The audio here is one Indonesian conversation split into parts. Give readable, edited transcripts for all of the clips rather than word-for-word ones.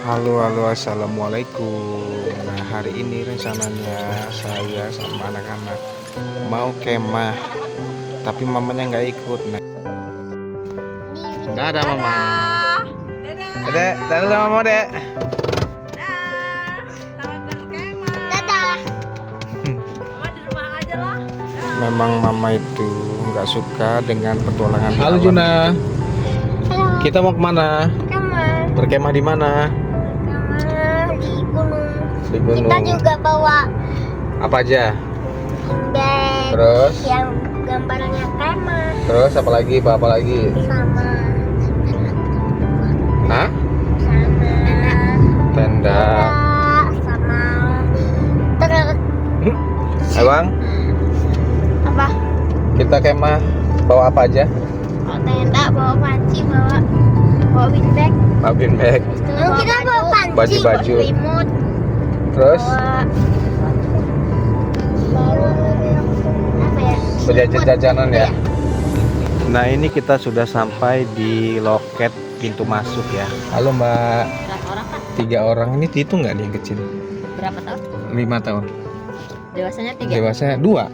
Halo, halo, assalamualaikum. Nah, hari ini rencananya saya sama anak-anak mau kemah, tapi mamanya nggak ikut. Nah, nggak ada mama. Dadah. Dek, dadah sama mama, Dek. Dadah. Selamat berkemah. Dadah. Mama di rumah aja lah. Memang mama itu nggak suka dengan petualangan di Halo alam. Juna, Halo. kita mau kemana? Kemah. Berkemah di mana? Kemah di gunung. Di gunung. Kita juga bawa Apa aja? bag Terus? yang gambarnya kemah Terus apa lagi? Apa lagi? sama Hah? sama Tenda. sama truk Abang, apa? kita kemah bawa apa aja? Bawa tenda, bawa panci, bawa windbag. Maafin bag. Kita bawa panci, Baju-baju. bawa remote, Terus bawa apa ya? jajan-jajanan ya. Nah, ini kita sudah sampai di loket pintu masuk ya. Halo Mbak. Berapa orang Pak? 3 orang ini dihitung nggak nih yang kecil? Berapa tahun? 5 tahun. Dewasanya 3. Dewasa 2.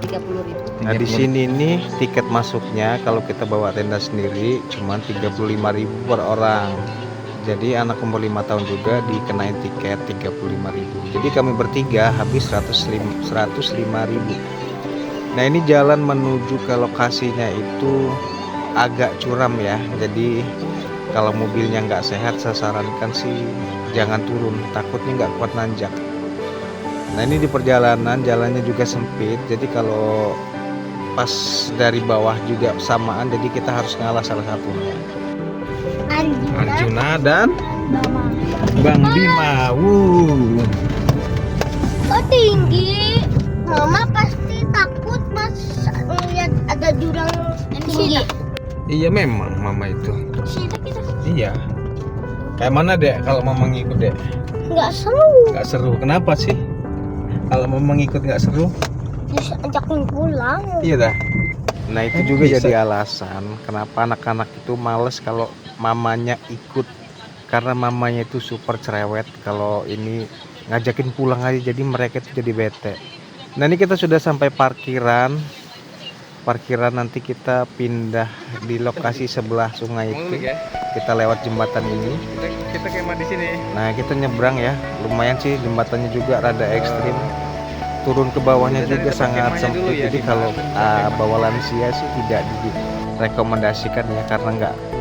30.000. Nah, di sini nih tiket masuknya kalau kita bawa tenda sendiri cuma 35.000 per orang. Jadi anak umur 5 tahun juga dikenain tiket 35.000. Jadi kami bertiga habis 105.000. Nah, ini jalan menuju ke lokasinya itu agak curam ya. Jadi kalau mobilnya nggak sehat, saya sarankan sih jangan turun, takutnya nggak kuat nanjak. Nah, ini di perjalanan jalannya juga sempit, jadi kalau pas dari bawah juga samaan, jadi kita harus ngalah salah satunya. Arjuna dan Mama. Bang Bima. Kok tinggi? Mama pasti takut pas ngeliat ada jurang tinggi. Iya memang mama itu. Sini kita Iya. Kayak mana Dek kalau mama ngikut Dek? nggak seru. Nggak seru. Kenapa sih? Kalau mama ngikut nggak seru? Terus ajakin pulang. Iya dah. Nah, itu juga Bisa. jadi alasan kenapa anak-anak itu males kalau mamanya ikut, karena mamanya itu super cerewet. Kalau ini ngajakin pulang aja, jadi mereka itu jadi bete. Nah, ini kita sudah sampai parkiran nanti kita pindah di lokasi sebelah sungai itu, kita lewat jembatan ini. Kita kemah di sini. Nah, kita nyebrang ya, lumayan sih jembatannya juga rada ekstrim, turun ke bawahnya Kita juga dari sangat kemahnya sempit. dulu ya, Jadi di kalau mana? bawa lansia sih tidak direkomendasikan ya, karena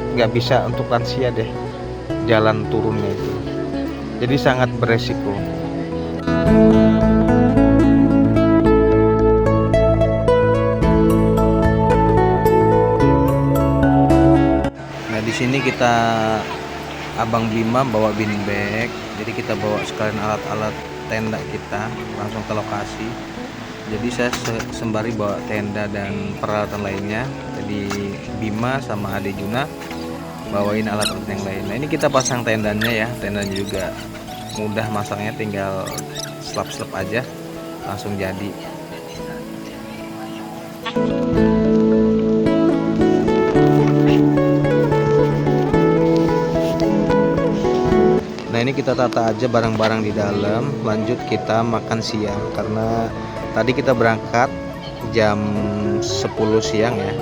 nggak bisa untuk lansia deh jalan turunnya itu, jadi sangat beresiko. Nah, di sini kita Abang Bima bawa bin bag, jadi kita bawa sekalian alat-alat tenda kita langsung ke lokasi. Jadi saya sembari bawa tenda dan peralatan lainnya. Jadi Bima sama Ade Juna bawain alat-alat yang lain. Nah, ini kita pasang tendanya ya. Tendanya juga mudah masangnya, tinggal slap-slap aja langsung jadi. Nah, ini kita tata aja barang-barang di dalam, lanjut kita makan siang karena tadi kita berangkat jam 10 siang ya.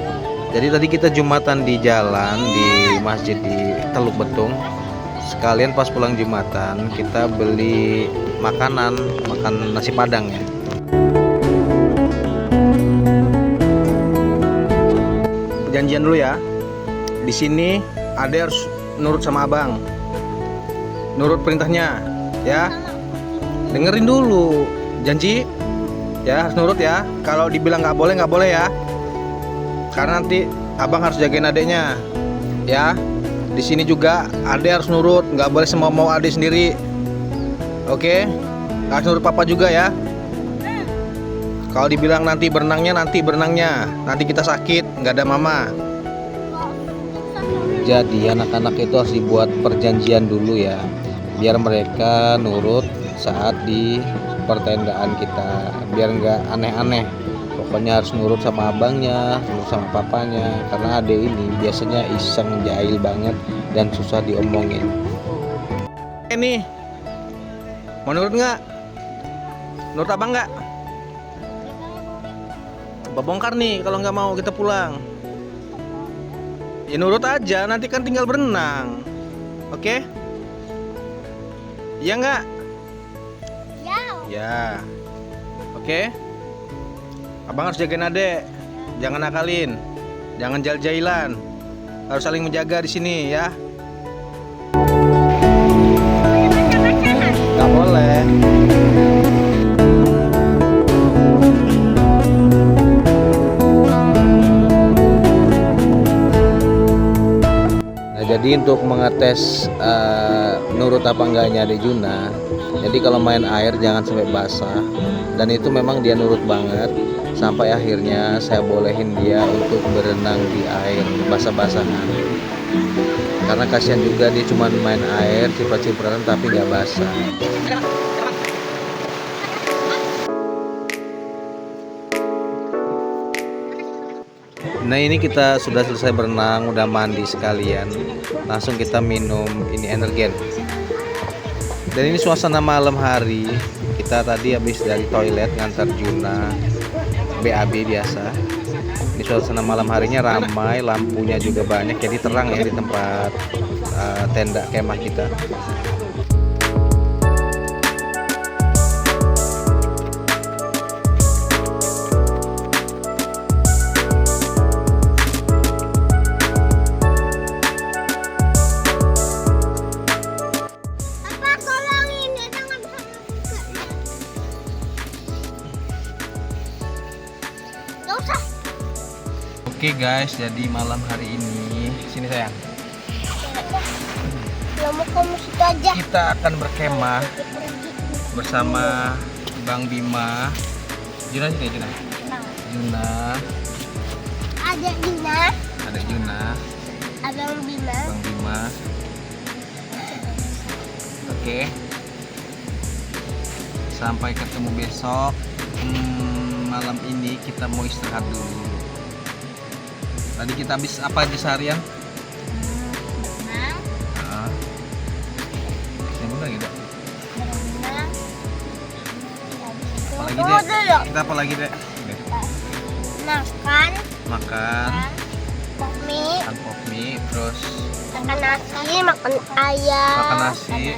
Jadi tadi kita Jumatan di jalan di masjid di Teluk Betung. Sekalian pas pulang Jumatan kita beli makan nasi Padang ya. Perjanjian dulu ya. Di sini Ade harus nurut sama Abang. Nurut perintahnya ya, dengerin dulu, janji ya, harus nurut ya. Kalau dibilang nggak boleh ya, karena nanti abang harus jagain adeknya ya. Di sini juga adek harus nurut, nggak boleh semau mau adek sendiri, oke? Harus nurut papa juga ya. Kalau dibilang nanti berenangnya, nanti kita sakit, nggak ada mama. Jadi anak-anak itu harus dibuat perjanjian dulu ya, biar mereka nurut saat di pertendaan kita, biar nggak aneh-aneh. Pokoknya harus nurut sama abangnya, nurut sama papanya, karena adek ini biasanya iseng, jahil banget dan susah diomongin. Ini mau nurut nggak? Nurut abang nggak? Abang bongkar nih, kalau nggak mau kita pulang. Ya nurut aja, nanti kan tinggal berenang. Oke? Iya nggak? Ya. Ya. Oke? Abang harus jagain adek. Jangan nakalin. Jangan jail-jailan. Harus saling menjaga di sini ya. Nggak boleh. Nah, jadi untuk mengetes nurut apa enggaknya Adek Juna, jadi kalau main air jangan sampai basah. Dan itu memang dia nurut banget. Sampai akhirnya saya bolehin dia untuk berenang di air basah-basahan. Karena kasihan juga dia cuma main air ciprat-cipratan tapi nggak basah. Nah ini kita sudah selesai berenang, udah mandi sekalian. Langsung kita minum ini energen. Dan ini suasana malam hari. Kita tadi habis dari toilet ngantar Juna BAB biasa. Ini suasana malam harinya ramai, lampunya juga banyak, jadi terang ya di tempat tenda kemah kita. Papa tolongin, Deda nggak bisa masuk. Nggak usah. Oke guys, jadi malam hari ini sini sayang. Ya mau kamu situ aja. Kita akan berkemah bersama Bang Bima. Juna sini Juna. Juna, Ada Dina, ada Juna, ada Bina. Bang Bima. Oke. Sampai ketemu besok. Malam ini kita mau istirahat dulu. Tadi kita habis apa aja seharian? Berenang, Nah, yang benar gitu. berenang. Apalagi Tunggu deh? dulu. Kita apa lagi deh? Makan, Makan, pok mie, makan pop mie, terus makan nasi, makan ayam. makan nasi.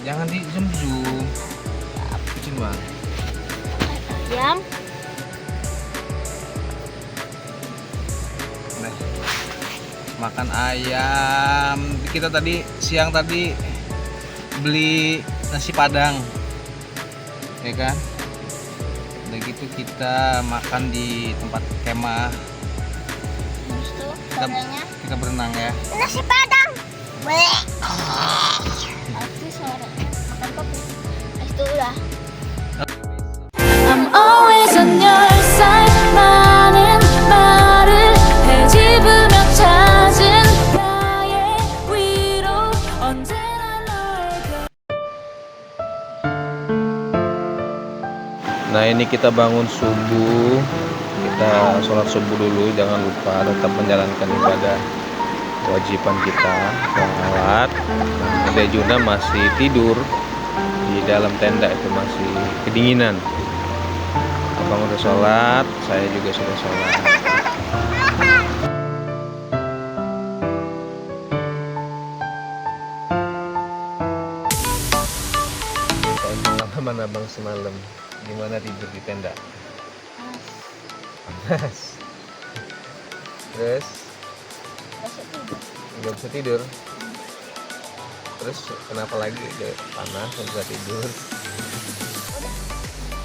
Jangan di zoom. Kecil bang. Ayam. Nah, makan ayam. Kita tadi siang tadi beli nasi padang, ya kan? Udah gitu kita makan di tempat kemah. Terus tuh Kita, sorenya kita berenang ya. nasi padang. Bleh. Habis sorenya makan kopi. Habis itu udah. I'm always on your side. 많은 말을 헤집으며 찾은 나의 위로 언제나 널. Nah ini kita bangun subuh, kita sholat subuh dulu, jangan lupa tetap menjalankan ibadah kewajiban kita sholat. Adek Juna masih tidur di dalam tenda, itu masih kedinginan. Abang udah sholat, saya juga sudah sholat. Pengalaman abang semalam, gimana tidur di tenda? Panas. Terus nggak bisa tidur. Terus kenapa lagi? Panas, nggak bisa tidur.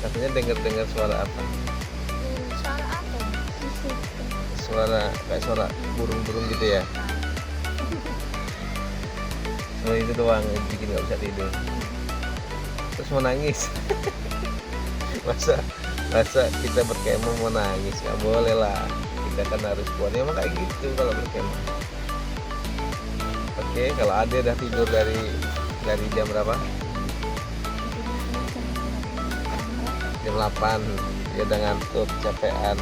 Katanya dengar suara apa? Suara apa? Suara kayak suara burung-burung gitu ya. Soal itu doang yang bikin nggak bisa tidur. Terus mau nangis. masa kita berkemah mau nangis? Nggak boleh lah. Kita kan harus kuat. Ya emang kayak gitu kalau berkemah. Oke, kalau Ade udah tidur dari jam berapa? Jam 8. Dia udah ngantuk, capean.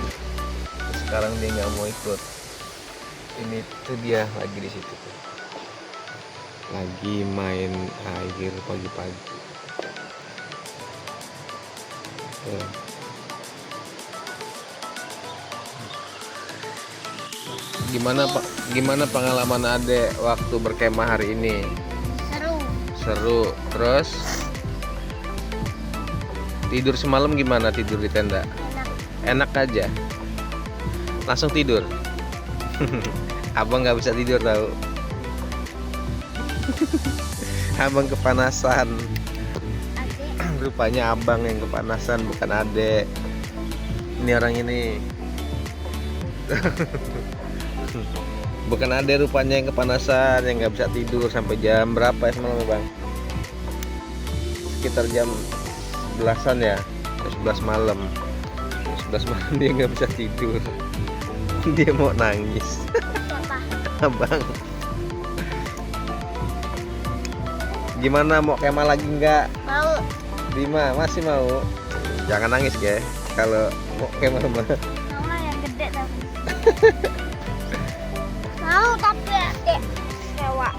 Sekarang dia nggak mau ikut. Ini tuh dia lagi di situ tuh. Lagi main air pagi-pagi. Tuh. Gimana pengalaman Adek waktu berkemah hari ini? Seru. Seru. Terus tidur semalam gimana, tidur di tenda? Enak. Enak aja. Langsung tidur. Abang nggak bisa tidur tahu. Abang kepanasan. Adik. Rupanya abang yang kepanasan, bukan Adek. Ini orang ini. Bukan Adek rupanya yang kepanasan, yang nggak bisa tidur sampai jam berapa ya semalam ya, Bang? Sekitar jam 11-an ya, jam 11 malam. Jam 11 malam dia nggak bisa tidur. Dia mau nangis. Siapa? Abang. Gimana, mau kemah lagi nggak? Mau. Bima masih mau? Jangan nangis ya kalau mau kemah mah. Mama yang gede tapi. Mau tapi adik. Sewa.